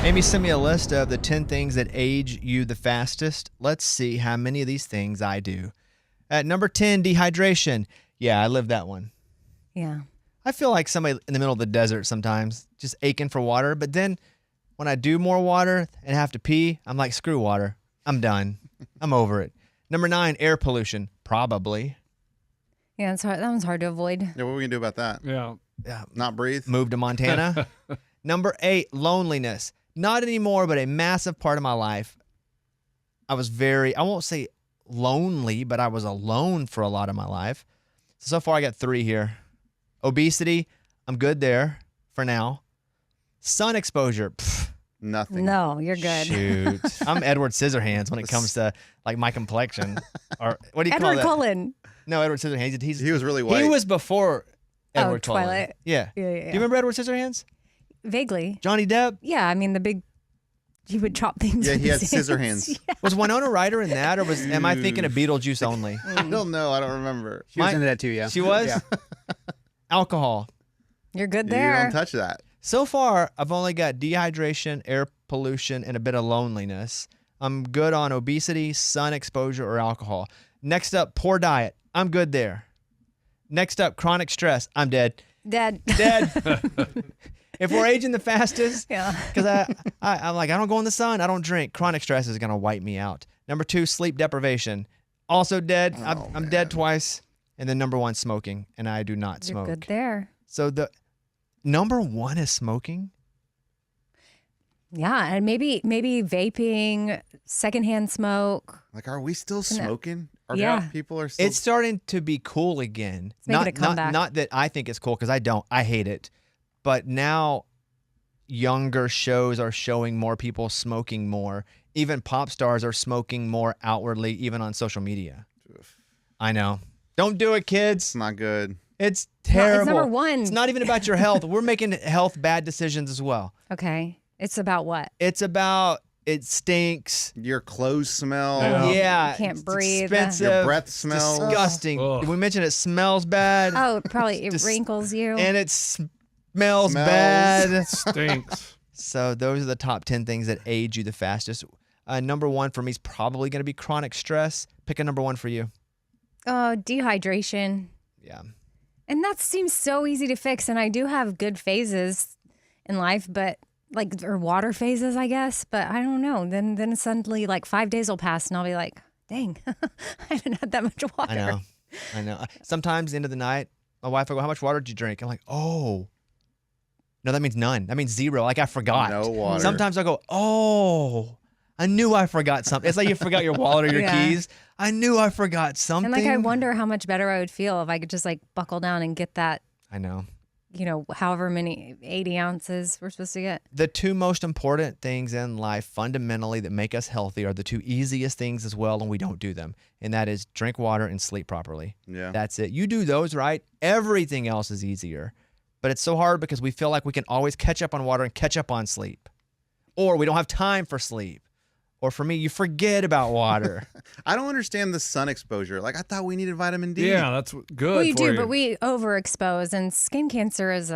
Amy sent me a list of the 10 things that age you the fastest. Let's see how many of these things I do. At number 10, dehydration. Yeah, I live that one. Yeah. I feel like somebody in the middle of the desert sometimes, just aching for water. But then when I do more water and have to pee, I'm like, screw water. I'm done. I'm over it. Number 9, air pollution. Probably. Yeah, it's hard. That one's hard to avoid. Yeah, what are we going to do about that? Yeah. Not breathe? Move to Montana. Number 8, loneliness. Not anymore, but a massive part of my life. I won't say lonely, but I was alone for a lot of my life. So far I got 3 here. Obesity, I'm good there for now. Sun exposure, Nothing. No, you're good. shoot. I'm Edward Scissorhands when it comes to like my complexion. Or what do you call Edward that? Cullen. No, Edward Scissorhands. He was really white. He was before Edward Cullen. Twilight. Yeah. Yeah. Do you remember Edward Scissorhands? Vaguely. Johnny Depp? Yeah, I mean he would chop things. Yeah, with he had his scissor hands. hands. Yeah. Was Winona Ryder in that, or am I thinking of Beetlejuice only? I don't know. I don't remember. She was into that too, yeah. She was? Yeah. Alcohol. You're good You there. don't touch that. So far, I've only got dehydration, air pollution, and a bit of loneliness. I'm good on obesity, sun exposure, or alcohol. Next up, poor diet. I'm good there. Next up, chronic stress. I'm dead. Dead. If we're aging the fastest, Yeah. because I'm like, I don't go in the sun, I don't drink. Chronic stress is going to wipe me out. Number 2, sleep deprivation. Also dead. I'm dead twice. And then number 1, smoking. And I do not You're smoke. good there. So the number 1 is smoking? Yeah, and maybe vaping, secondhand smoke. Like, are we still smoking? Are Yeah. people are still... It's starting to be cool again. It's making a comeback. Not that I think it's cool, because I don't. I hate it. But now younger shows are showing more people smoking more. Even pop stars are smoking more outwardly, even on social media. I know. Don't do it, kids. It's not good. It's terrible. It's number 1. It's not even about your health. We're making health bad decisions as well. Okay. It's about what? It's about it stinks. Your clothes smell. Yeah. You can't it's breathe. expensive. Your breath smells. Disgusting. Ugh. Did we mention it smells bad? Oh, probably it Just- wrinkles you. And it smells bad. Stinks. So those are the top 10 things that age you the fastest. Number 1 for me is probably going to be chronic stress. Pick a number 1 for you. Oh, dehydration. Yeah. And that seems so easy to fix. And I do have good phases in life, but or water phases, I guess. But I don't know. Then suddenly 5 days will pass and I'll be like, dang, I haven't had that much water. I know. Sometimes end of the night, my wife will go, how much water did you drink? I'm like, oh. No, that means none. That means 0. Like I forgot. No water. Sometimes I go, oh, I knew I forgot something. It's like you forgot your wallet or your Yeah. keys. I knew I forgot something. And I wonder how much better I would feel if I could just buckle down and get that, I know. however many 80 ounces we're supposed to get. The 2 most important things in life fundamentally that make us healthy are the 2 easiest things as well, and we don't do them. And that is drink water and sleep properly. Yeah. That's it. You do those right, everything else is easier. But it's so hard because we feel like we can always catch up on water and catch up on sleep. Or we don't have time for sleep. Or for me, you forget about water. I don't understand the sun exposure. I thought we needed vitamin D. Yeah, that's good We for do, you. but we overexpose, and skin cancer is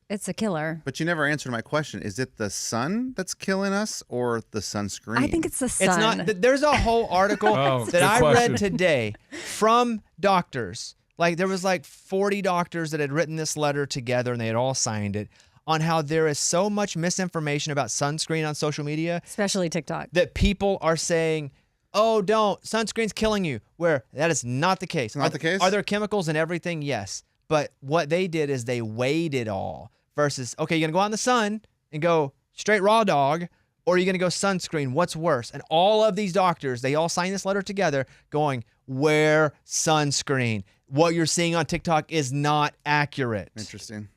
it's a killer. But you never answered my question. Is it the sun that's killing us or the sunscreen? I think it's the sun. It's not. There's a whole article Oh, that good I question. read today from doctors. There was 40 doctors that had written this letter together, and they had all signed it, on how there is so much misinformation about sunscreen on social media Especially TikTok. that people are saying, oh, don't, sunscreen's killing you, where that is not the case. Not the case? Are there chemicals in everything? Yes. But what they did is they weighed it all versus, okay, you're going to go out in the sun and go straight raw dog, or are you going to go sunscreen? What's worse? And all of these doctors, they all signed this letter together going, wear sunscreen. What you're seeing on TikTok is not accurate. Interesting.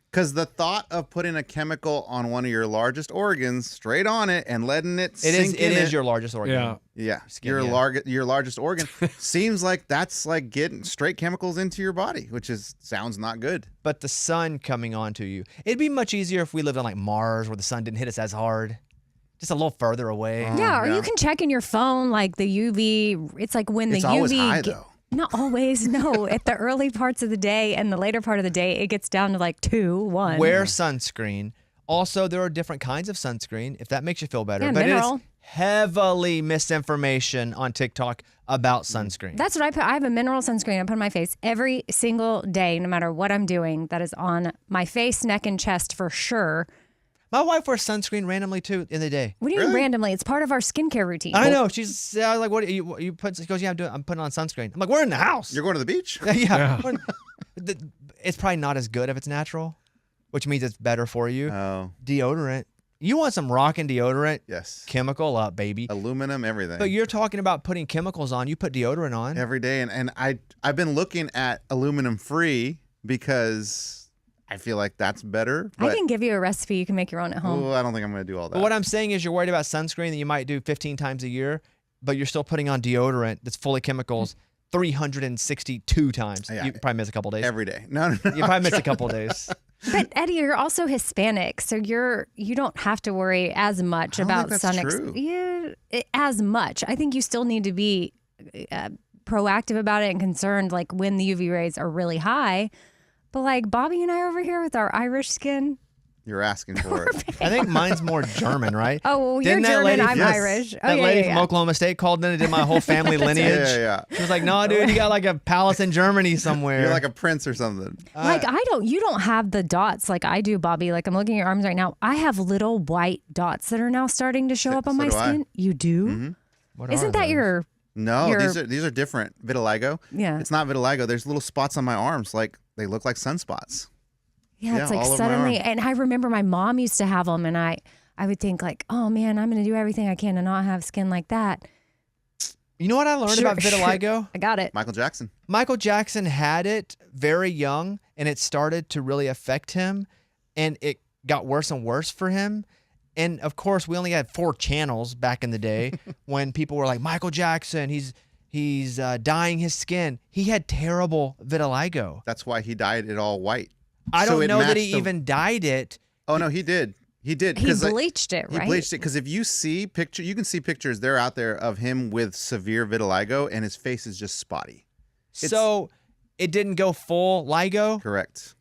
Because the thought of putting a chemical on one of your largest organs, straight on it, and letting it sink in It is your largest organ. Yeah. Yeah, your largest organ seems like that's getting straight chemicals into your body, which sounds not good. But the sun coming onto you, it'd be much easier if we lived on Mars, where the sun didn't hit us as hard, just a little further away. Yeah, or you can check in your phone the UV. It's when It's the always UV. high though. Not always. No, at the early parts of the day and the later part of the day, it gets down to 2, 1. Wear sunscreen. Also, there are different kinds of sunscreen, if that makes you feel better. Yeah, but mineral. it is heavily misinformation on TikTok about sunscreen. That's what I put. I have a mineral sunscreen I put on my face every single day, no matter what I'm doing. That is on my face, neck, and chest for sure. My wife wears sunscreen randomly too in the day. What do you mean randomly? It's part of our skincare routine. I know. She's like, "What you put?" She goes, "Yeah, I'm putting on sunscreen." I'm like, "We're in the house." You're going to the beach? Yeah. It's probably not as good if it's natural, which means it's better for you. Oh, Deodorant. You want some rockin' deodorant? yes. Chemical up, baby. Aluminum, everything. But you're talking about putting chemicals on. You put deodorant on. Every day. And I've been looking at aluminum free because I feel like that's better. I But can give you a recipe you can make your own at home. I don't think I'm going to do all that. But what I'm saying is you're worried about sunscreen that you might do 15 times a year, but you're still putting on deodorant that's full of chemicals 362 times. Yeah. You probably miss a couple days. Every day. No. You probably miss a couple days. But Eddie, you're also Hispanic, so you don't have to worry as much I don't about think sun that's true. as much. I think you still need to be proactive about it and concerned, like when the UV rays are really high. But like Bobby and I over here with our Irish skin. You're asking for it. I think mine's more German, right? Oh, well, Didn't you're that German, lady- I'm Yes. Irish. Oh, That yeah, lady yeah, from yeah. Oklahoma State called in and did my whole family lineage. Yeah. She was like, "No, dude, you got like a palace in Germany somewhere." You're like a prince or something. Like you don't have the dots like I do, Bobby. Like I'm looking at your arms right now. I have little white dots that are now starting to show up on so my do I. skin. You do? What Isn't are that those? your? No, You're- these are different. Vitiligo. Yeah. It's not vitiligo. There's little spots on my arms, like they look like sunspots. Yeah, it's like all over my suddenly, arm. and I remember my mom used to have them, and I would think like, oh man, I'm going to do everything I can to not have skin like that. You know what I learned about vitiligo? I got it. Michael Jackson. Michael Jackson had it very young, and it started to really affect him, and it got worse and worse for him. And of course, we only had 4 channels back in the day when people were like, Michael Jackson, he's dyeing his skin. He had terrible vitiligo. That's why he dyed it all white. I So don't it know that matched he the- even dyed it. Oh no, he did. He did. He 'cause, like, bleached it, He right? bleached it because if you see you can see pictures. They're out there of him with severe vitiligo, and his face is just spotty. So it didn't go full LIGO. Correct.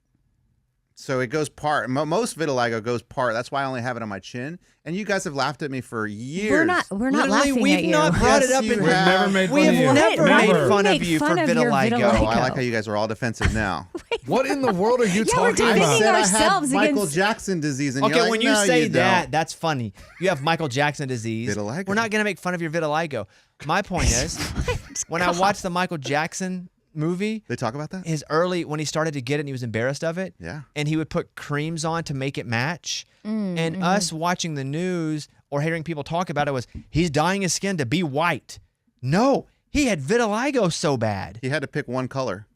So it goes part. Most vitiligo goes part. That's why I only have it on my chin. And you guys have laughed at me for years. We're not Literally, laughing we've at you. not brought it Yes, up you in have. Never made We fun have of you. never Why made would we fun of make you for fun of your vitiligo. Oh, I like how you guys are all defensive now. What in the world are you Yeah, we're talking defending about? said ourselves I had Michael against- Jackson disease, and Okay, you're like, when you no, say you that, don't. that's funny. You have Michael Jackson disease. Vitiligo. We're not going to make fun of your vitiligo. My point is, when I watched the Michael Jackson movie, They talk about that. when he started to get it and he was embarrassed of it, Yeah. and he would put creams on to make it match. And us watching the news or hearing people talk about it was, he's dyeing his skin to be white. No, he had vitiligo so bad. He had to pick one color.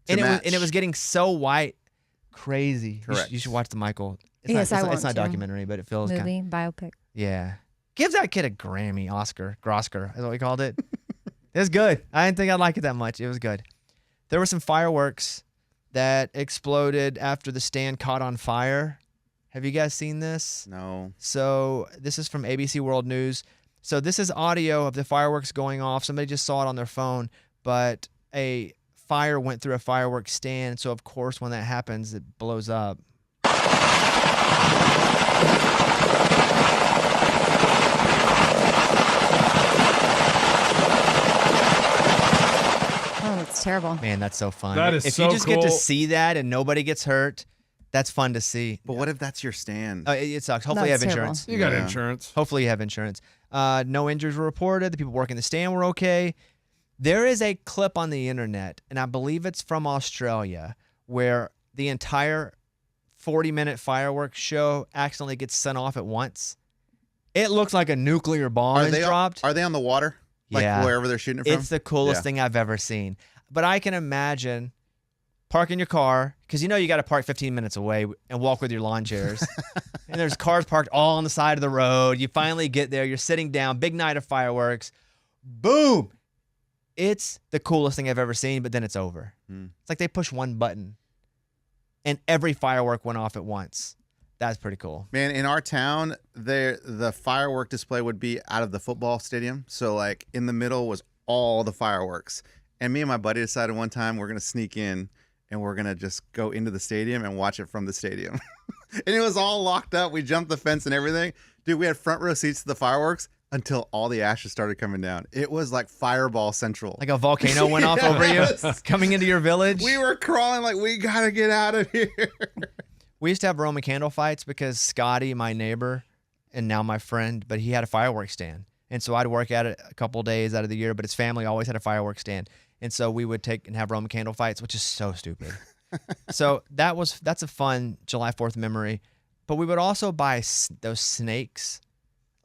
And match. it was getting so white. Crazy. Correct. You should watch the Michael. It's Yes, not, I it's want not to. documentary, but it feels kind Movie, biopic. yeah. Give that kid a Grammy, Oscar, Grosker, is what we called it. It was good. I didn't think I'd like it that much. It was good. There were some fireworks that exploded after the stand caught on fire. Have you guys seen this? No. So this is from ABC World News. So this is audio of the fireworks going off. Somebody just saw it on their phone, but a fire went through a fireworks stand. So of course, when that happens, it blows up. Oh, it's terrible. Man, that's so fun. That is if so you just get to cool. see that and nobody gets hurt, that's fun to see. But what if that's your stand? It sucks. Hopefully you have That's terrible. insurance. You got Yeah. insurance. Hopefully you have insurance. No injuries were reported. The people working the stand were okay. There is a clip on the internet, and I believe it's from Australia, where the entire 40-minute fireworks show accidentally gets sent off at once. It looks like a nuclear bomb is dropped. Are they on the water? Like Yeah. wherever they're shooting it from? It's the coolest Yeah. thing I've ever seen. But I can imagine parking your car, because you got to park 15 minutes away and walk with your lawn chairs. And there's cars parked all on the side of the road. You finally get there. You're sitting down. Big night of fireworks. Boom. It's the coolest thing I've ever seen, but then it's over. It's like they push one button and every firework went off at once. That's pretty cool. Man, in our town, the firework display would be out of the football stadium. So like in the middle was all the fireworks. And me and my buddy decided one time we're going to sneak in and we're going to just go into the stadium and watch it from the stadium. And it was all locked up. We jumped the fence and everything. Dude, we had front row seats to the fireworks until all the ashes started coming down. It was like Fireball Central. Like a volcano went off over you coming into your village. We were crawling like, we got to get out of here. We used to have Roman candle fights because Scotty, my neighbor, and now my friend, but he had a fireworks stand. And so I'd work at it a couple days out of the year, but his family always had a fireworks stand. And so we would take and have Roman candle fights, which is so stupid. So that's a fun July 4th memory. But we would also buy those snakes.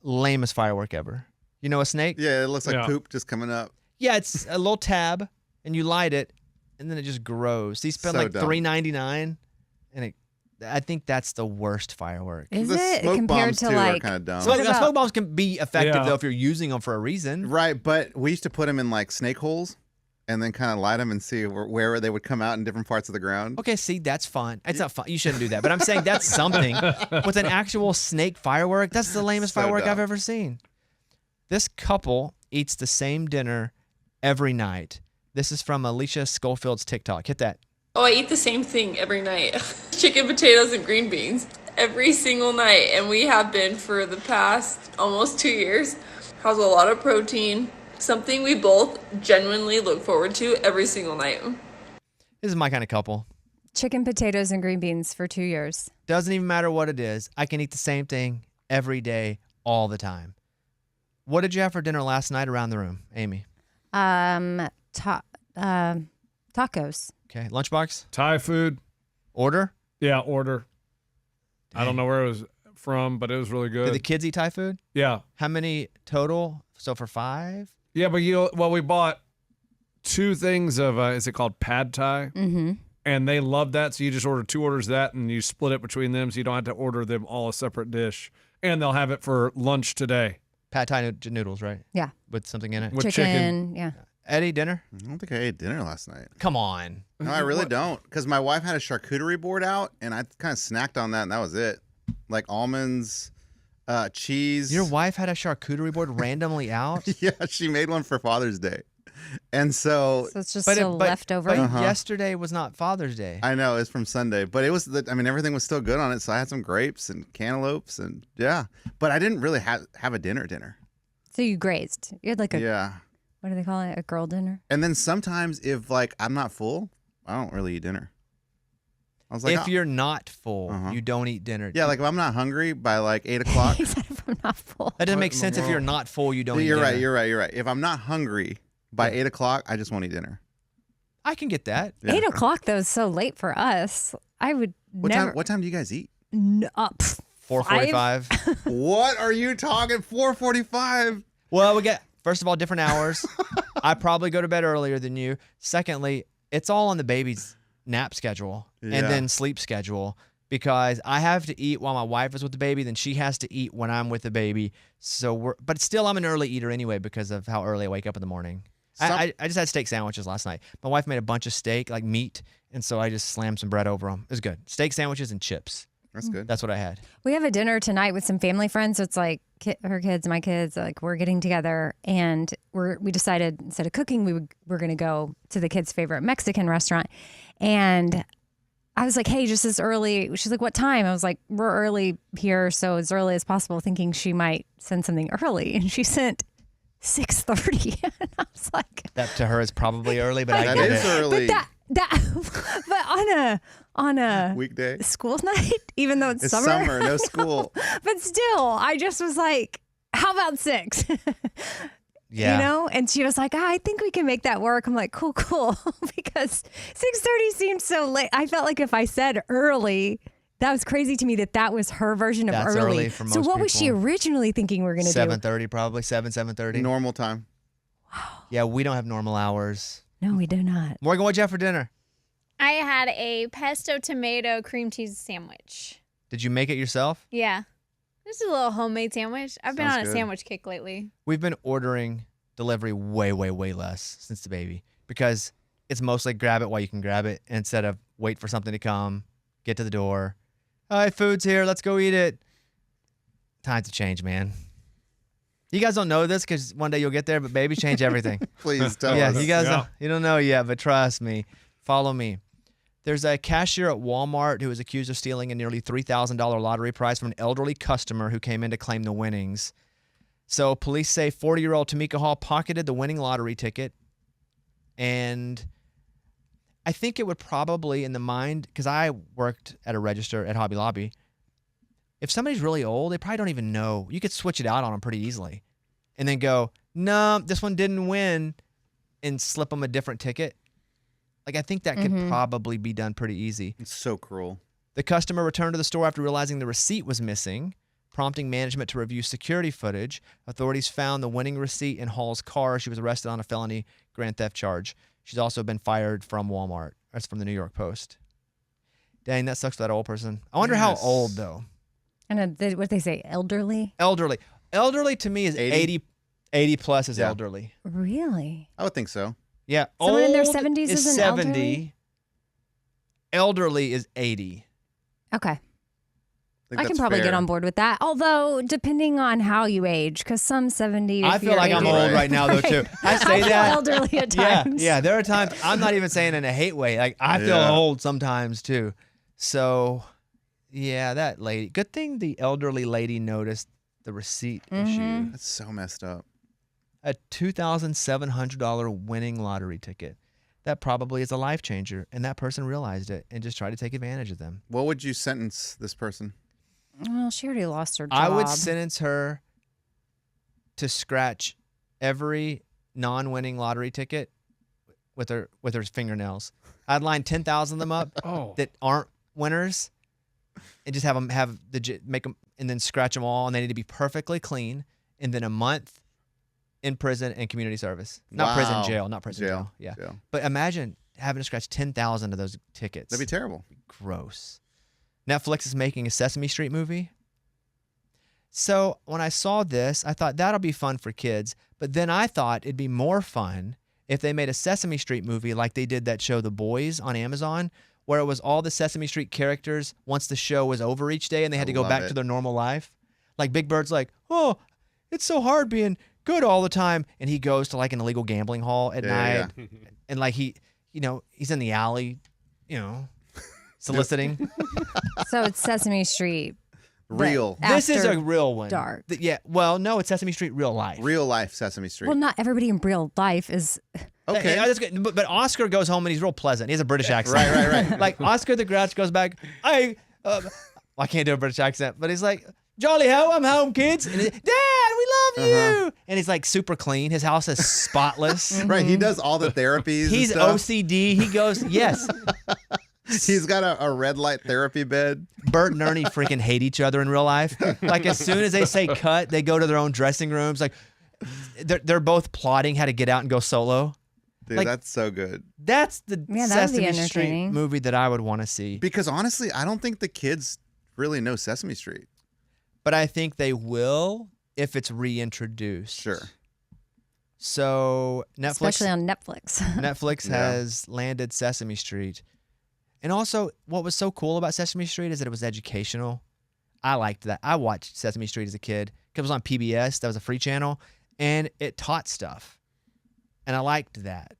Lamest firework ever. You know a snake? Yeah, it looks like poop just coming up. Yeah, it's a little tab, and you light it, and then it just grows. So you spend So like dumb. $3.99, and I think that's the worst firework. Is The it smoke compared bombs, to too, like? are kind of dumb. Smoke, What now, about- smoke bombs can be effective Yeah. though if you're using them for a reason. Right, but we used to put them in like snake holes and then kind of light them and see where they would come out in different parts of the ground. Okay, see, that's fun. It's not fun. You shouldn't do that. But I'm saying that's something. With an actual snake firework, that's the lamest So firework dumb. I've ever seen. This couple eats the same dinner every night. This is from Alicia Schofield's TikTok. Hit that. Oh, I eat the same thing every night. Chicken, potatoes, and green beans every single night. And we have been for the past almost 2 years. Has a lot of protein. Something we both genuinely look forward to every single night. This is my kind of couple. Chicken, potatoes, and green beans for 2 years. Doesn't even matter what it is. I can eat the same thing every day, all the time. What did you have for dinner last night around the room, Amy? Tacos. Okay, lunchbox? Thai food. Order? Yeah, order. I don't know where it was from, but it was really Did good. the kids eat Thai food? Yeah. How many total? So for 5? Yeah, but we bought 2 things of, is it called pad thai? Mm-hmm. And they love that, so you just order 2 orders of that, and you split it between them, so you don't have to order them all a separate dish. And they'll have it for lunch today Pad Thai noodles, right? Yeah. With something in it. with chicken. Yeah. Eddie, dinner? I don't think I ate dinner last night. Come on. No, I really don't. Because my wife had a charcuterie board out, and I kind of snacked on that, and that was it. Like almonds, cheese. Your wife had a charcuterie board randomly out? Yeah, she made one for Father's Day. And so So it's just still leftover. But yesterday was not Father's Day. I know it's from Sunday, but it was everything was still good on it. So I had some grapes and cantaloupes and yeah, but I didn't really have a dinner. So you grazed. You had like a, Yeah. what do they call it? A girl dinner? And then sometimes if like I'm not full, I don't really eat dinner. I was like, If you're not full, Uh-huh. you don't eat dinner. yeah, like if I'm not hungry by like 8 o'clock. He said if I'm not full. That doesn't make What in sense the if you're world? not full, you don't eat You're dinner. right. You're right. If I'm not hungry by 8 o'clock, I just won't eat dinner. I can get that. Yeah. 8 o'clock though is so late for us. I would What never. time? What time do you guys eat? Up. 4:45. What are you talking? 4:45. Well, we get, first of all, different hours. I probably go to bed earlier than you. Secondly, it's all on the baby's nap schedule Yeah. and then sleep schedule because I have to eat while my wife is with the baby, then she has to eat when I'm with the baby. So but still, I'm an early eater anyway because of how early I wake up in the morning. I just had steak sandwiches last night. My wife made a bunch of steak, like meat, and so I just slammed some bread over them. It was good. Steak sandwiches and chips. That's good. That's what I had. We have a dinner tonight with some family friends. So it's like her kids, my kids, like we're getting together, and we decided instead of cooking, we're going to go to the kids' favorite Mexican restaurant. And I was like, hey, just as early. She's like, what time? I was like, we're early here, so as early as possible, thinking she might send something early, and she sent 6:30. And I was like, That to her is probably early, but I That get is it. early. but on a Weekday. school night, even though it's It's summer. summer, no school. But still, I just was like, how about 6? Yeah. You know? And she was like, I think we can make that work. I'm like, cool. Because 6:30 seems so late. I felt like if I said early, that was crazy to me that was her version of That's early. early for So most what was she people. originally thinking we were going to do? 7:30 probably, 7:30. Normal time. Yeah, we don't have normal hours. No, we do not. Morgan, what'd you have for dinner? I had a pesto tomato cream cheese sandwich. Did you make it yourself? Yeah. This is a little homemade sandwich. I've been Sounds on a good. sandwich kick lately. We've been ordering delivery way, way, way less since the baby because it's mostly grab it while you can grab it instead of wait for something to come, get to the door. All right, food's here. Let's go eat it. Time to change, man. You guys don't know this because one day you'll get there, but babies change everything. Please tell Yeah, us. you guys Yeah. you don't know yet, but trust me. Follow me. There's a cashier at Walmart who was accused of stealing a nearly $3,000 lottery prize from an elderly customer who came in to claim the winnings. So police say 40-year-old Tamika Hall pocketed the winning lottery ticket. And I think it would probably, in the mind, because I worked at a register at Hobby Lobby, if somebody's really old, they probably don't even know. You could switch it out on them pretty easily and then go, no, this one didn't win, and slip them a different ticket. Like, I think that could probably be done pretty easy. It's so cruel. The customer returned to the store after realizing the receipt was missing, prompting management to review security footage. Authorities found the winning receipt in Hall's car. She was arrested on a felony grand theft charge. She's also been fired from Walmart. That's from the New York Post. Dang, that sucks for that old person. I wonder how old, though. I know, what they say, elderly? Elderly. Elderly to me is 80? 80 plus is Yeah. elderly. Really? I would think so. Yeah. Someone in their old 70s is isn't 70. elderly? Elderly is 80. Okay. I can that's probably get fair. on board with that. Although, depending on how you age, because some 70. I if feel you're like I'm 80 old right now, though, too. I say feel that. elderly at Yeah, times. yeah. There are times, I'm not even saying in a hate way. Like, I feel Yeah. old sometimes, too. So, yeah, that lady. Good thing the elderly lady noticed the receipt issue. That's so messed up. A $2,700 winning lottery ticket. That probably is a life changer, and that person realized it and just tried to take advantage of them. What would you sentence this person? Well, she already lost her job. I would sentence her to scratch every non-winning lottery ticket with her fingernails. I'd line 10,000 of them up that aren't winners, and just have them make them, and then scratch them all, and they need to be perfectly clean, and then a month in prison and community service. Not prison, Wow. jail. Not prison, jail. Yeah. Jail. But imagine having to scratch 10,000 of those tickets. That'd be terrible. Gross. Netflix is making a Sesame Street movie. So when I saw this, I thought that'll be fun for kids. But then I thought it'd be more fun if they made a Sesame Street movie like they did that show The Boys on Amazon, where it was all the Sesame Street characters once the show was over each day and they had to go back to their normal life. Like Big Bird's like, oh, it's so hard being good all the time. And he goes to like an illegal gambling hall at night. Yeah. And like he's in the alley, soliciting. So it's Sesame Street. Real. This is After a real one. dark. Yeah. Well, no, it's Sesame Street real life. Real life Sesame Street. Well, not everybody in real life is. Okay. That's good. But Oscar goes home and he's real pleasant. He has a British accent. Right. Like Oscar the Grouch goes back. I can't do a British accent, but he's like, "Jolly ho, I'm home, kids." And Dad, we love you. And he's like super clean. His house is spotless. Right. He does all the therapies. He's and stuff. OCD. He goes, yes. He's got a red light therapy bed. Bert and Ernie freaking hate each other in real life. Like as soon as they say cut, they go to their own dressing rooms. Like they're both plotting how to get out and go solo. Dude, Like- that's so good. That's the Yeah, that would be Sesame Street entertaining. movie that I would want to see. Because honestly, I don't think the kids really know Sesame Street. But I think they will if it's reintroduced. Sure. So Netflix Especially on Netflix. Netflix Yeah. has landed Sesame Street. And also, what was so cool about Sesame Street is that it was educational. I liked that. I watched Sesame Street as a kid. It was on PBS. That was a free channel. And it taught stuff. And I liked that.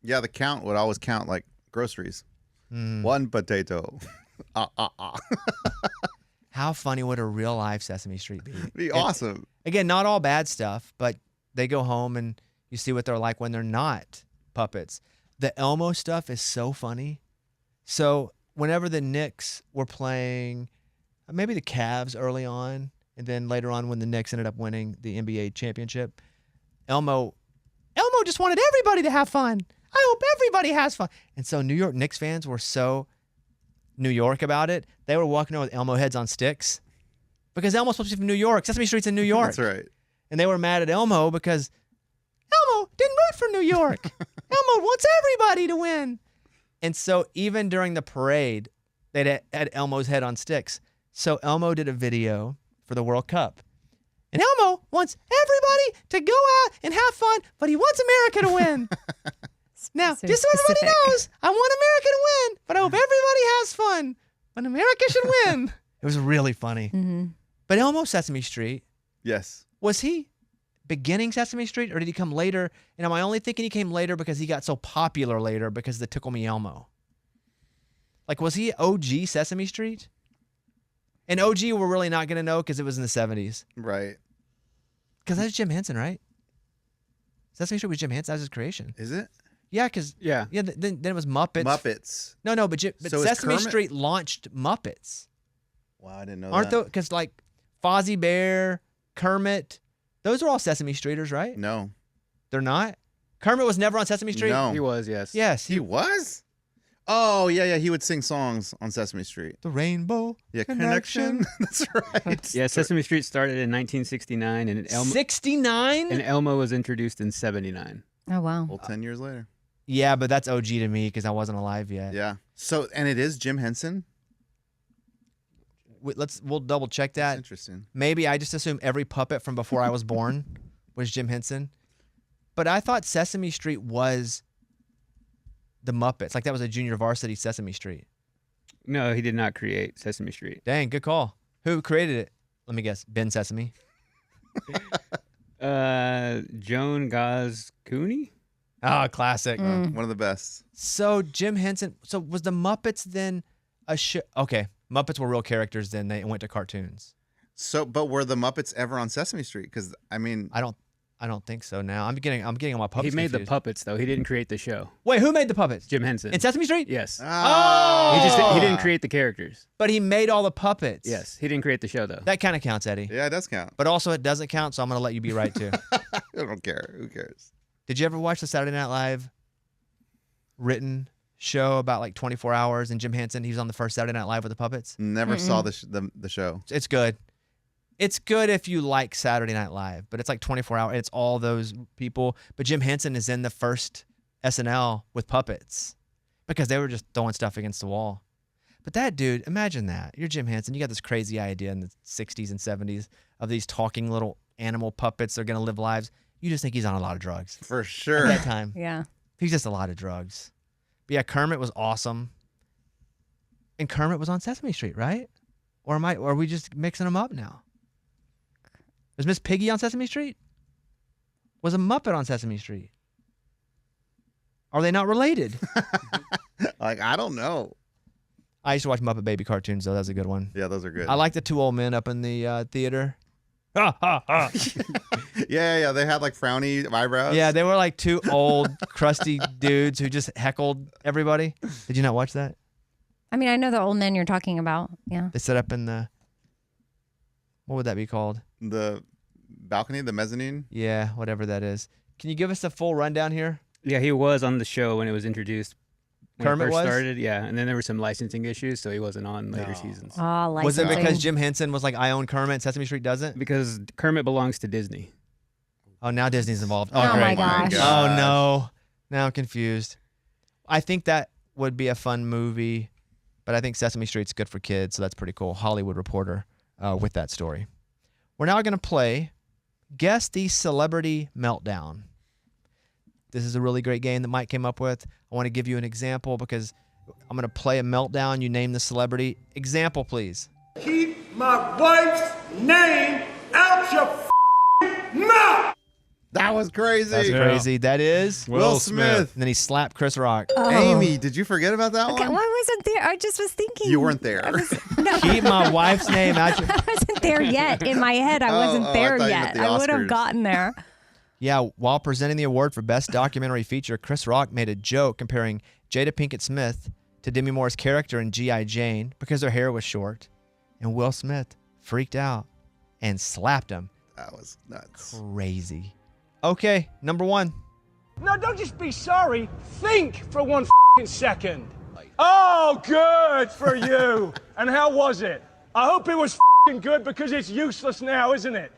Yeah, the count would always count like groceries. Mm. One potato. How funny would a real life Sesame Street be? Be awesome. Again, not all bad stuff, but they go home and you see what they're like when they're not puppets. The Elmo stuff is so funny. So whenever the Knicks were playing, maybe the Cavs early on, and then later on when the Knicks ended up winning the NBA championship, Elmo just wanted everybody to have fun. I hope everybody has fun. And so New York Knicks fans were so New York about it. They were walking around with Elmo heads on sticks because Elmo's supposed to be from New York. Sesame Street's in New York. That's right. And they were mad at Elmo because Elmo didn't root for New York. Elmo wants everybody to win. And so even during the parade, they had Elmo's head on sticks. So Elmo did a video for the World Cup. And Elmo wants everybody to go out and have fun, but he wants America to win. Now, So just so everybody specific. knows, I want America to win, but I hope everybody has fun. But America should win. It was really funny. Mm-hmm. But Elmo Sesame Street, Yes. was he beginning Sesame Street or did he come later? And am I only thinking he came later because he got so popular later because of the Tickle Me Elmo? Like, was he OG Sesame Street? And OG we're really not going to know because it was in the 70s. Right. Because that's Jim Henson, right? Sesame Street was Jim Henson. That was his creation. Is it? Yeah, because then it was Muppets. Muppets. No, but So is Sesame Kermit? Street launched Muppets. Wow, I didn't know Aren't that. those? Because like Fozzie Bear, Kermit, those are all Sesame Streeters, right? No. They're not? Kermit was never on Sesame Street? No. He was, yes. Yes. He was? Oh, yeah. He would sing songs on Sesame Street. The Rainbow Yeah, Connection. That's right. Yeah, Sesame Street started in 1969, and 69? and Elmo was introduced in 79. Oh, wow. Well, 10 years later. Yeah, but that's OG to me because I wasn't alive yet. Yeah. So, and it is Jim Henson? We'll double check That's that. interesting. Maybe I just assume every puppet from before I was born was Jim Henson. But I thought Sesame Street was the Muppets. Like that was a junior varsity Sesame Street. No, he did not create Sesame Street. Dang, good call. Who created it? Let me guess. Ben Sesame. Joan Gaz Cooney? Ah, classic. One of the best. So Jim Henson. So was the Muppets then a show? Okay, Muppets were real characters. Then they went to cartoons. So, but were the Muppets ever on Sesame Street? Because, I mean, I don't think so. Now I'm getting all my puppets. He made the confused. puppets, though. He didn't create the show. Wait, who made the puppets? Jim Henson. In Sesame Street? Yes. Oh! He didn't create the characters. But he made all the puppets. Yes. He didn't create the show, though. That kind of counts, Eddie. yeah, it does count. But also it doesn't count, so I'm going to let you be right too. I don't care. Who cares? Did you ever watch the Saturday Night Live written show about like 24 hours and Jim Henson? He was on the first Saturday Night Live with the puppets. Never saw the show. It's good. It's good if you like Saturday Night Live, but it's like 24 hours. It's all those people. But Jim Henson is in the first SNL with puppets because they were just throwing stuff against the wall. But that dude, imagine that. You're Jim Henson. You got this crazy idea in the 60s and 70s of these talking little animal puppets that are going to live lives. You just think he's on a lot of drugs. For At sure. that time. Yeah. He's just a lot of drugs. But yeah, Kermit was awesome. And Kermit was on Sesame Street, right? Or are we just mixing them up now? Was Miss Piggy on Sesame Street? Was a Muppet on Sesame Street? Are they not related? Like, I don't know. I used to watch Muppet Baby cartoons, though. That was a good one. Yeah, those are good. I like the two old men up in the theater. Ha, ha, ha. Yeah. They had like frowny eyebrows. Yeah, they were like two old, crusty dudes who just heckled everybody. Did you not watch that? I mean, I know the old men you're talking about. Yeah. They set up in the, what would that be called? The balcony, the mezzanine. Yeah, whatever that is. Can you give us a full rundown here? Yeah, he was on the show when it was introduced. When Kermit it first was? started, yeah. And then there were some licensing issues, so he wasn't on later seasons. Oh, Was it licensing. because Jim Henson was like, I own Kermit and Sesame Street doesn't? Because Kermit belongs to Disney. Oh, now Disney's involved. Oh, my great. gosh. Oh, no. Now I'm confused. I think that would be a fun movie, but I think Sesame Street's good for kids, so that's pretty cool. Hollywood Reporter with that story. We're now going to play Guess the Celebrity Meltdown. This is a really great game that Mike came up with. I want to give you an example because I'm going to play a meltdown. You name the celebrity. Example, please. Keep my wife's name out your mouth! That was crazy. That's crazy. That is Will Smith. And then he slapped Chris Rock. Amy, did you forget about that Okay, one? well, I wasn't there. I just was thinking. You weren't there. No, Keep my wife's name out your... I wasn't there yet. In my head, I wasn't I there thought you yet. meant the I would have Oscars. gotten there. Yeah, while presenting the award for Best Documentary Feature, Chris Rock made a joke comparing Jada Pinkett Smith to Demi Moore's character in G.I. Jane because her hair was short. And Will Smith freaked out and slapped him. That was nuts. Crazy. Okay, number one. Now, don't just be sorry. Think for one f***ing second. Oh, good for you. And how was it? I hope it was f***ing good because it's useless now, isn't it?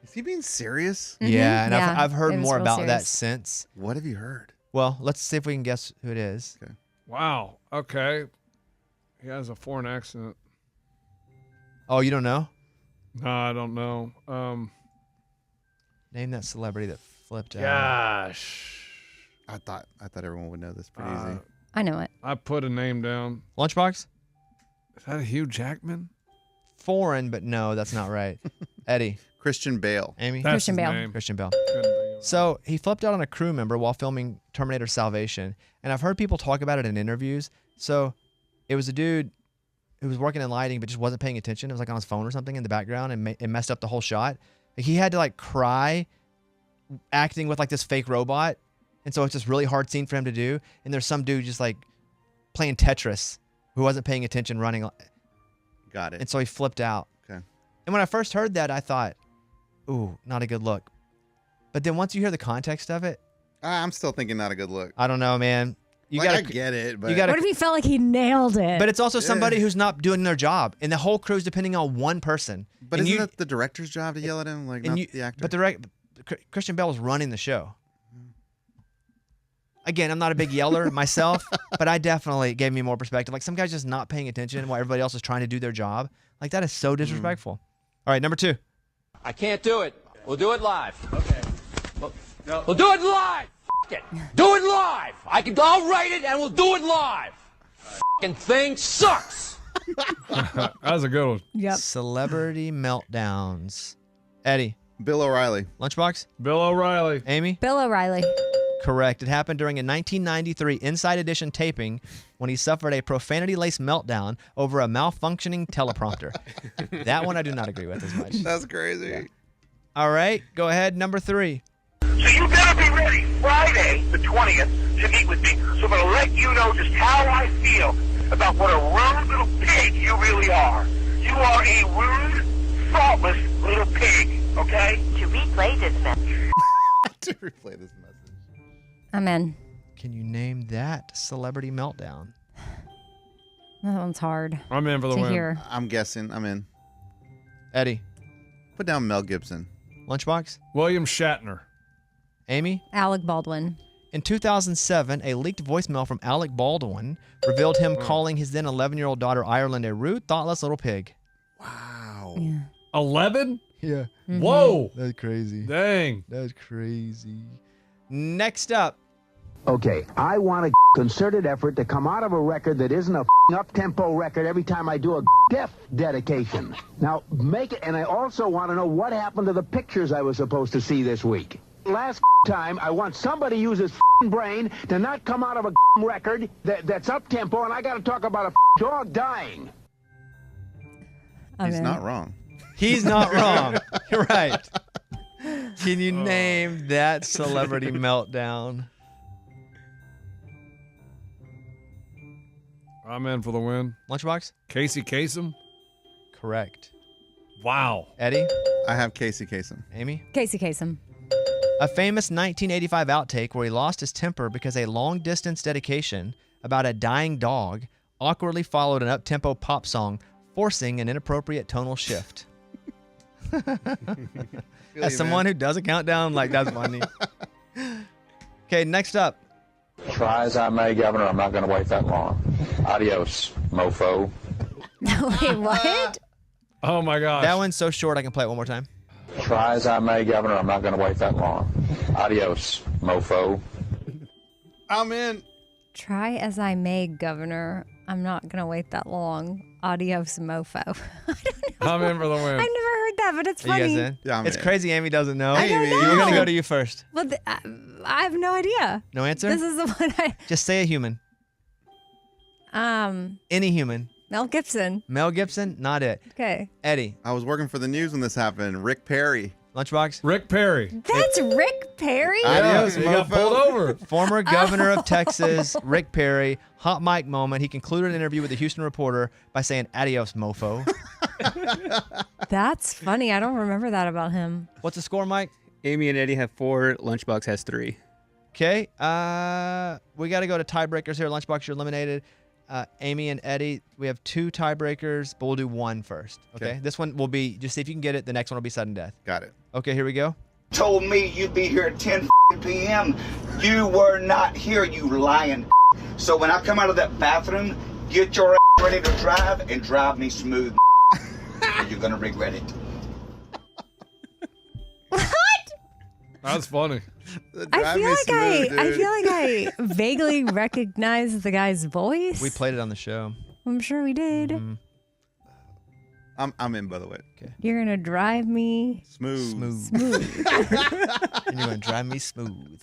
Is he being serious? Yeah, and Yeah, I've heard it was more real about that serious. since. What have you heard? Well, let's see if we can guess who it is. Okay. Wow. Okay. He has a foreign accent. Oh, you don't know? No, I don't know. Name that celebrity that flipped out. Gosh. I thought everyone would know this pretty easy. I know it. I put a name down. Lunchbox? Is that a Hugh Jackman? Foreign, but no, that's not right. Eddie, Christian Bale. Amy? That's Christian his Bale. name. Christian Bale. Couldn't think of it. So he flipped out on a crew member while filming Terminator Salvation. And I've heard people talk about it in interviews. So It was a dude who was working in lighting but just wasn't paying attention. It was like on his phone or something in the background, and it messed up the whole shot. Like, he had to like cry acting with like this fake robot. And so it's this really hard scene for him to do. And there's some dude just like playing Tetris who wasn't paying attention running. Got it. And so he flipped out. Okay. And when I first heard that, I thought, ooh, not a good look. But then once you hear the context of it, I'm still thinking not a good look. I don't know, man. I get it, but What if he felt like he nailed it? But it's also somebody who's not doing their job, and the whole crew's depending on one person. But isn't it the director's job to yell at him, like not the actor? But Christian Bale was running the show. Again, I'm not a big yeller myself, but I definitely gave me more perspective. Like, some guy's just not paying attention while everybody else is trying to do their job. Like, that is so disrespectful. All right, number 2. I can't do it. We'll do it live. Okay. We'll do it live. F it. Do it live. I'll write it and we'll do it live. F***ing thing sucks. That was a good one. Yep. Celebrity meltdowns. Eddie. Bill O'Reilly. Lunchbox. Bill O'Reilly. Amy. Bill O'Reilly. Correct. It happened during a 1993 Inside Edition taping when he suffered a profanity-laced meltdown over a malfunctioning teleprompter. That one I do not agree with as much. That's crazy. Yeah. All right, go ahead. Number 3. So you better be ready Friday, the 20th, to meet with me. So I'm going to let you know just how I feel about what a rude little pig you really are. You are a rude, thoughtless little pig, okay? To replay this message. To replay this message. I'm in. Can you name that celebrity meltdown? That one's hard. I'm in for the win. Hear. I'm guessing. I'm in. Eddie. Put down Mel Gibson. Lunchbox. William Shatner. Amy. Alec Baldwin. In 2007, a leaked voicemail from Alec Baldwin revealed him calling his then 11-year-old daughter Ireland a rude, thoughtless little pig. Wow. Yeah. 11? Yeah. Mm-hmm. Whoa. That's crazy. Dang. That's crazy. Next up. Okay, I want a concerted effort to come out of a record that isn't a up-tempo record every time I do a death dedication. Now, make it, and I also want to know what happened to the pictures I was supposed to see this week. Last time, I want somebody to use his brain to not come out of a record that's up-tempo, and I got to talk about a dog dying. He's not wrong. He's not wrong. You're right. Can you name that celebrity meltdown? I'm in for the win. Lunchbox? Casey Kasem? Correct. Wow. Eddie? I have Casey Kasem. Amy? Casey Kasem. A famous 1985 outtake where he lost his temper because a long-distance dedication about a dying dog awkwardly followed an up-tempo pop song, forcing an inappropriate tonal shift. As someone who does a countdown, like, that's funny. Okay, next up. Try as I may, Governor, I'm not going to wait that long. Adios, mofo. Wait, what? Oh, my gosh. That one's so short I can play it one more time. Try as I may, Governor, I'm not going to wait that long. Adios, mofo. I'm in. Try as I may, Governor. I'm not going to wait that long. Adios, mofo. I'm in for the win. I've never heard that, but it's Are you funny. guys in? Yeah, I'm it's in. crazy Amy doesn't know. I don't know. We're going to go to you first. Well, I have no idea. No answer? This is the one Just say a human. Any human. Mel Gibson. Mel Gibson? Not it. Okay. Eddie. I was working for the news when this happened. Rick Perry. Lunchbox? Rick Perry. That's Rick Perry? Adios, He got mofo. pulled over. Former governor of Texas, Rick Perry. Hot mic moment. He concluded an interview with the Houston Reporter by saying, adios, mofo. That's funny. I don't remember that about him. What's the score, Mike? Amy and Eddie have 4. Lunchbox has 3. Okay. We got to go to tiebreakers here. Lunchbox, you're eliminated. Amy and Eddie, we have 2 tiebreakers, but we'll do 1 first. Okay? This one will be, just see if you can get it. The next one will be sudden death. Got it. Okay, here we go. Told me you'd be here at 10 p.m. You were not here, you lying. So when I come out of that bathroom, get your ass ready to drive and drive me smooth. You're going to regret it. That's funny. I feel like I vaguely recognize the guy's voice. We played it on the show. I'm sure we did. Mm-hmm. I'm in, by the way. Okay. You're gonna drive me Smooth. And you're going to drive me smooth.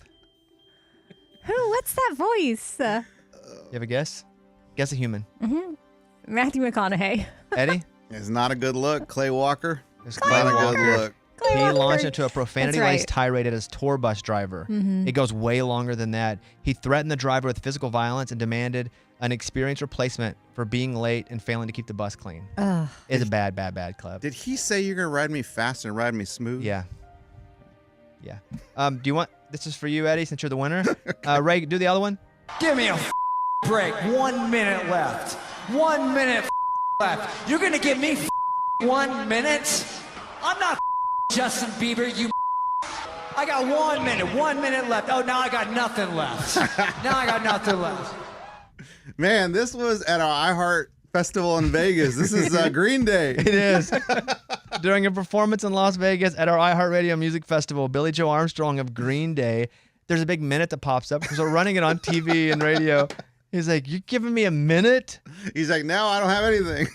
Who? What's that voice? You have a guess? Guess a human. Matthew McConaughey. Eddie? It's not a good look. Clay Walker. It's Not a good look. He launched into a profanity-laced right. tirade at his tour bus driver. It goes way longer than that. He threatened the driver with physical violence and demanded an experienced replacement for being late and failing to keep the bus clean. Ugh. It's a bad clip. Did he say you're going to ride me fast and ride me smooth? Yeah. Yeah. Do you want, this is for you, Eddie, since you're the winner. Ray, do the other one. Give me a break. 1 minute left. 1 minute left. You're gonna give me 1 minute? I'm not Justin Bieber, you. I got 1 minute. 1 minute left. Oh, now I got nothing left. Now I got nothing left. Man, this was at our iHeart Festival in Vegas. This is Green Day. It is. During a performance in Las Vegas at our iHeartRadio Music Festival, Billy Joe Armstrong of Green Day, there's a big minute that pops up because we're running it on TV and radio. He's like, "You're giving me a minute?" He's like, "Now I don't have anything."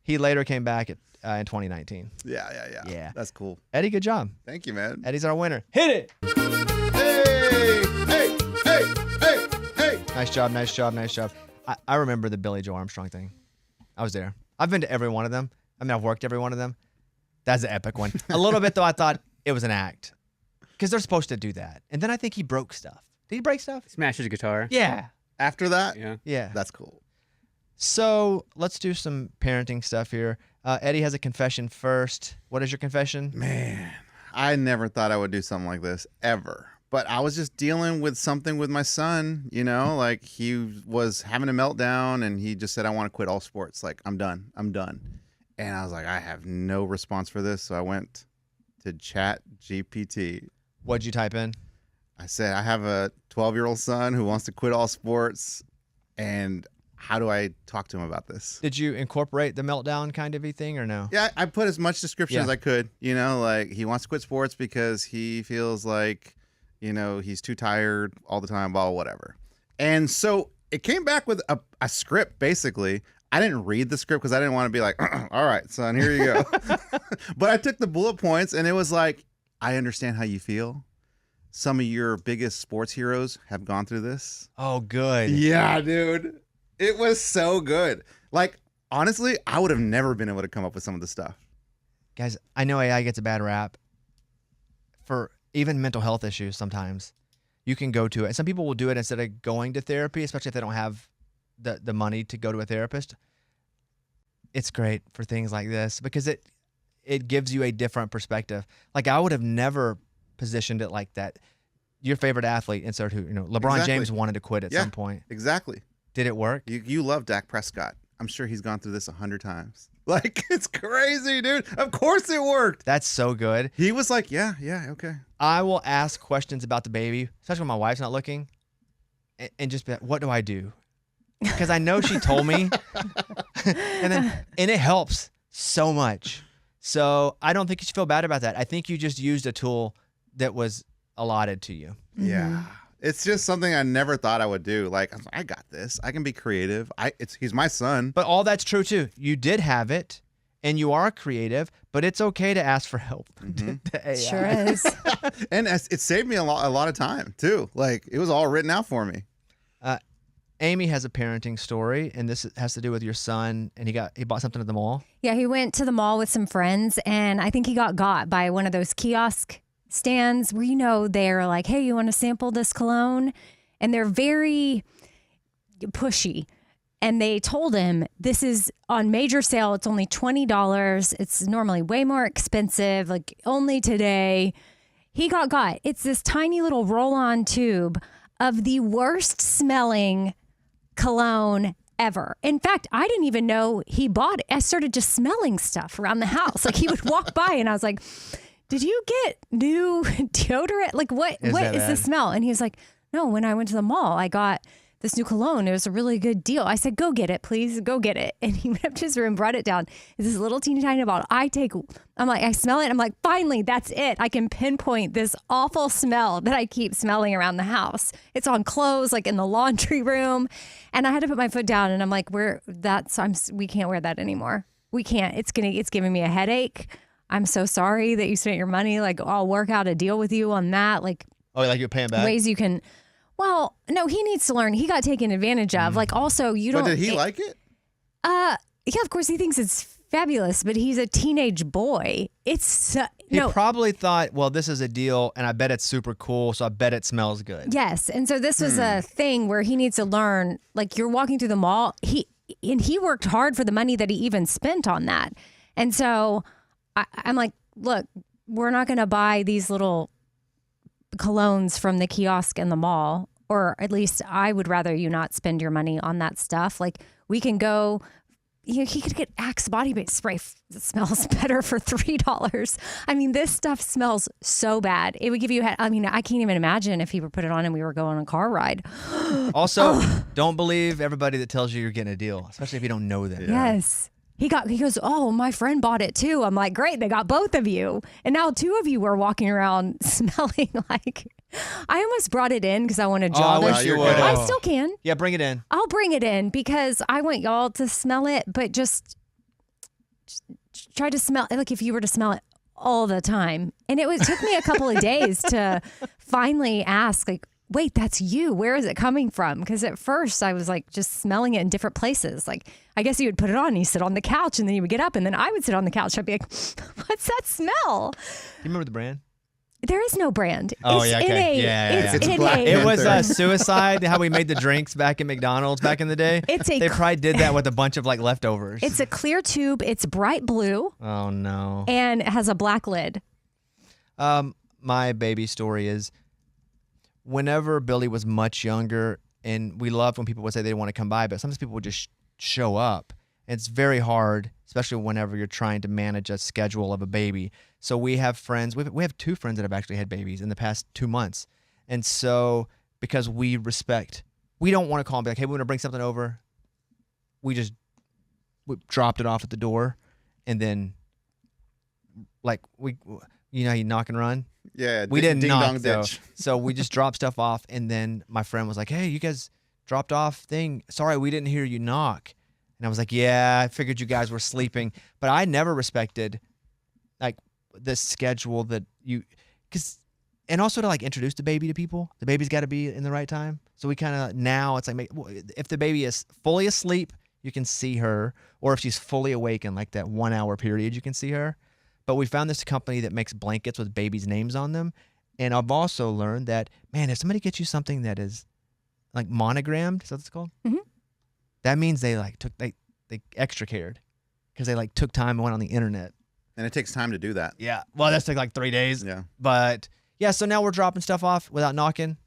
He later came back in 2019. Yeah. That's cool. Eddie, good job. Thank you, man. Eddie's our winner. Hit it. Hey. Nice job. I remember the Billy Joe Armstrong thing. I was there. I've been to every one of them. I mean, I've worked every one of them. That's an epic one. A little bit, though, I thought it was an act because they're supposed to do that. And then I think he broke stuff. Did he break stuff? Smashed his guitar. Yeah. After that? Yeah. That's cool. So let's do some parenting stuff here. Eddie has a confession first. What is your confession? Man, I never thought I would do something like this ever. But I was just dealing with something with my son, you know, like he was having a meltdown and he just said, "I want to quit all sports. Like, I'm done. And I was like, I have no response for this. So I went to Chat GPT. What'd you type in? I said, I have a 12-year-old son who wants to quit all sports. And how do I talk to him about this? Did you incorporate the meltdown kind of thing or no? Yeah, I put as much description Yeah. as I could. You know, like he wants to quit sports because he feels like, you know, he's too tired all the time, blah, whatever. And so it came back with a script, basically. I didn't read the script because I didn't want to be like, all right, son, here you go. But I took the bullet points and it was like, I understand how you feel. Some of your biggest sports heroes have gone through this. Oh, good. Yeah, dude. It was so good. Like, honestly, I would have never been able to come up with some of the stuff. Guys, I know AI gets a bad rap for even mental health issues sometimes. You can go to it. And some people will do it instead of going to therapy, especially if they don't have the money to go to a therapist. It's great for things like this because it gives you a different perspective. Like I would have never positioned it like that. Your favorite athlete, insert who, LeBron Exactly. James wanted to quit at some point. Exactly. Did it work? You love Dak Prescott. I'm sure he's gone through this 100 times. Like, it's crazy, dude. Of course it worked. That's so good. He was like, yeah, okay. I will ask questions about the baby, especially when my wife's not looking, and just be like, what do I do? Because I know she told me, and it helps so much. So I don't think you should feel bad about that. I think you just used a tool that was allotted to you. Yeah. It's just something I never thought I would do. Like, I got this. I can be creative. He's my son. But all that's true too. You did have it, and you are creative. But it's okay to ask for help. to AI. Sure is. And it saved me a lot of time too. Like it was all written out for me. Amy has a parenting story, and this has to do with your son. And he bought something at the mall. Yeah, he went to the mall with some friends, and I think he got by one of those kiosk stands where, they're like, hey, you want to sample this cologne? And they're very pushy. And they told him this is on major sale. It's only $20. It's normally way more expensive, like only today. He got. It's this tiny little roll-on tube of the worst smelling cologne ever. In fact, I didn't even know he bought it. I started just smelling stuff around the house. Like he would walk by and I was like, did you get new deodorant? Like what is the smell? And he was like, no, when I went to the mall, I got this new cologne. It was a really good deal. I said, go get it, please. Go get it. And he went up to his room, brought it down. It's this little teeny tiny bottle. I'm like, I smell it. I'm like, finally, that's it. I can pinpoint this awful smell that I keep smelling around the house. It's on clothes, like in the laundry room. And I had to put my foot down and I'm like, we can't wear that anymore. We can't. It's giving me a headache. I'm so sorry that you spent your money. Like I'll work out a deal with you on that. Like, oh, like you're paying back? Ways you can. Well, no, he needs to learn. He got taken advantage of. Like, also, you don't. But did he like it? Yeah, of course, he thinks it's fabulous, but he's a teenage boy. He probably thought, well, this is a deal, and I bet it's super cool, so I bet it smells good. Yes, and so this was a thing where he needs to learn. Like, you're walking through the mall. He worked hard for the money that he even spent on that, and so I'm like, look, we're not going to buy these little colognes from the kiosk in the mall, or at least I would rather you not spend your money on that stuff. Like, we can go. He could get Axe body spray that smells better for $3. I mean, this stuff smells so bad. It would give you, I mean, I can't even imagine if he would put it on and we were going on a car ride. Also, don't believe everybody that tells you you're getting a deal, especially if you don't know them. Yes. He goes, oh, my friend bought it too. I'm like, great, they got both of you. And now two of you were walking around smelling like, I almost brought it in because I want to jaw this. I wish you would. I still can. Yeah, bring it in. I'll bring it in because I want y'all to smell it, but just try to smell it like if you were to smell it all the time. And it took me a couple of days to finally ask, like, wait, that's you. Where is it coming from? Because at first I was like just smelling it in different places. Like, I guess you would put it on and you sit on the couch and then you would get up and then I would sit on the couch. I'd be like, what's that smell? You remember the brand? There is no brand. Oh, it's yeah, okay. NA. It's Black NA. It was suicide, how we made the drinks back at McDonald's back in the day. They probably did that with a bunch of like leftovers. It's a clear tube. It's bright blue. Oh, no. And it has a black lid. My baby story is whenever Billy was much younger, and we loved when people would say they didn't want to come by, but sometimes people would just show up. It's very hard, especially whenever you're trying to manage a schedule of a baby. So we have friends. We have 2 friends that have actually had babies in the past 2 months. And so because we don't want to call and be like, hey, we want to bring something over. We dropped it off at the door. And then like you knock and run. Yeah, we didn't knock though. ditch. So we just dropped stuff off, and then my friend was like, "Hey, you guys dropped off thing. Sorry, we didn't hear you knock." And I was like, "Yeah, I figured you guys were sleeping." But I never respected like the schedule that and also to like introduce the baby to people. The baby's got to be in the right time. So we kind of now it's like if the baby is fully asleep, you can see her, or if she's fully awake in like that 1 hour period, you can see her. But we found this company that makes blankets with babies' names on them. And I've also learned that, man, if somebody gets you something that is like monogrammed, is that what it's called? Mm-hmm. That means they like they extra cared because they like took time and went on the internet. And it takes time to do that. Yeah. Well, that's took like 3 days. Yeah. But yeah, so now we're dropping stuff off without knocking.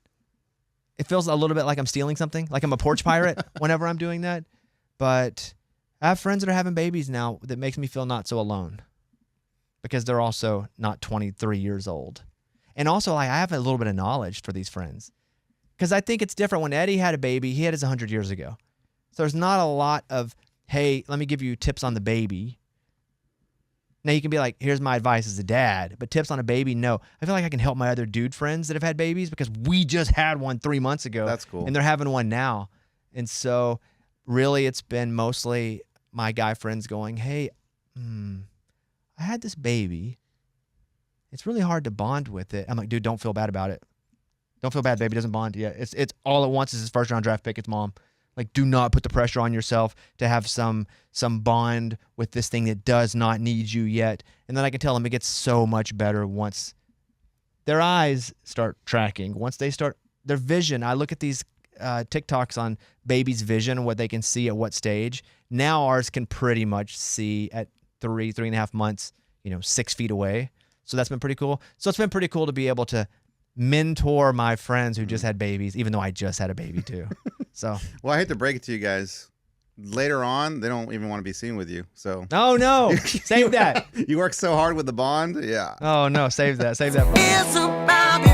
It feels a little bit like I'm stealing something, like I'm a porch pirate whenever I'm doing that. But I have friends that are having babies now that makes me feel not so alone. Because they're also not 23 years old. And also, like, I have a little bit of knowledge for these friends. Because I think it's different. When Eddie had a baby, he had his 100 years ago. So there's not a lot of, hey, let me give you tips on the baby. Now, you can be like, here's my advice as a dad. But tips on a baby, no. I feel like I can help my other dude friends that have had babies because we just had one 3 months ago. That's cool. And they're having one now. And so, really, it's been mostly my guy friends going, hey, I had this baby. It's really hard to bond with it. I'm like, dude, don't feel bad about it. Don't feel bad, baby doesn't bond yet. It's all it wants is his first round draft pick. It's mom. Like, do not put the pressure on yourself to have some bond with this thing that does not need you yet. And then I can tell them it gets so much better once their eyes start tracking. Once they start their vision. I look at these TikToks on baby's vision, what they can see at what stage. Now ours can pretty much see at 3.5 months, 6 feet away. So that's been pretty cool. So it's been pretty cool to be able to mentor my friends who just had babies, even though I just had a baby too. So, well, I hate to break it to you guys. Later on, they don't even want to be seen with you. So, oh no, save that. You work so hard with the bond, yeah. Oh no, save that. Save that. It's about